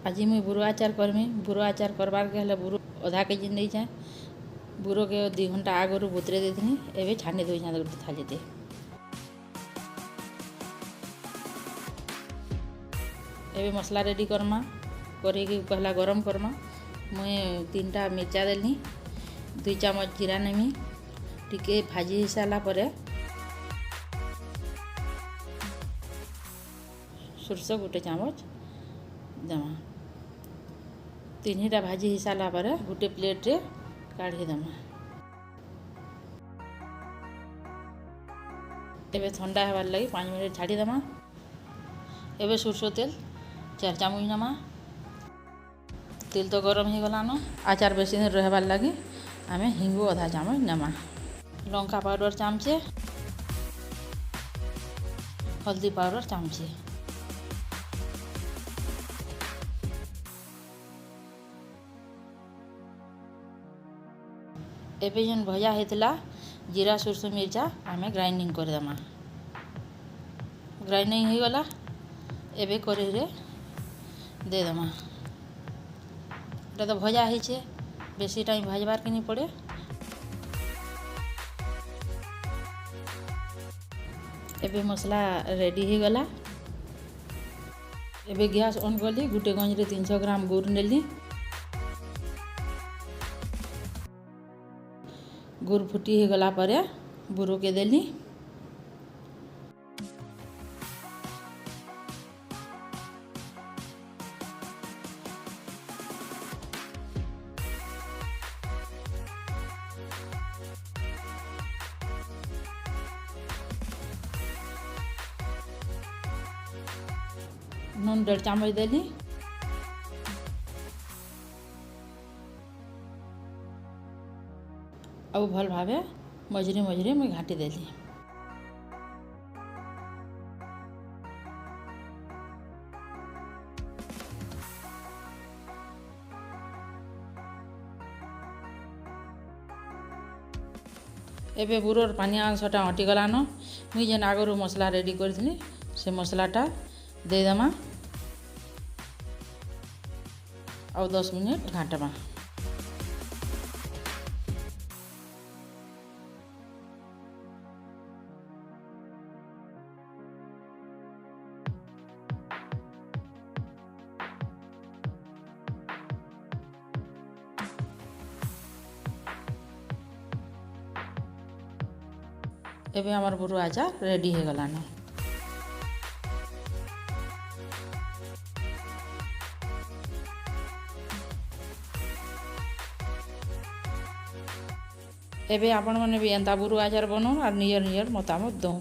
आज मुई बुरो आचार करमी। बुरो आचार करबार के हेले बुरो अधा केजी नहीं जाए। बुरो के 2 घंटा आगु बुतरे देथिनी। एबे छानी दई छान गोटे थालीते। एबे मसला रेडी करमा। करी की पहला गरम करमा। मुई 3टा मिर्चा देली, 2 चामच जीरा नेमी। टिके भाजी हो सारा परे सोरस गोटे चामच देमा। 3टा भाजी हो सारा परे गोटे प्लेट रे काढ़ी देमा। एबे ठंडा हेबार लगी 5 मिनट छाड़ी देमा। एबे सोरस तेल 4 चामच नेमा। तेल तो गरम हो गलान। आचार बेसी दिन रहबार लगी आमे हिंगु आधा चामच नेमा। लंका पाउडर चामचे, हल्दी पाउडर चामचे। एबे जेन भजा हेतला जीरा सोरस मिर्चा आमे ग्राइंडिंग कर देमा। ग्राइंडिंग हो गला। एबे कढ़ाई रे दे देमा। एटा तो भजा होइछे, बेसी टाइम भाजबार के नहीं पड़े। एबे मसला रेडी हो गला। एबे गैस ऑन कली। गोटे गंज रे 300 ग्राम गुड़ नेली। गुड़ फुटी हो गला परे बुरो के देली। नून 1.5 चामच देली। अब भल भावे मझरी मझरी मैं घाटी देली। एबे बुरोर पानी अंशटा हटी गलान। मुई जेन आगरू मसला रेडी करथिनी से मसलाटा दे देमा और 10 मिनट घाटमा। एबे हमार बुरो आचार रेडी हो गलान। एबे आपण मैंने भी एंता बुरो आचार बनाओ और नियर नियर मतामत दो।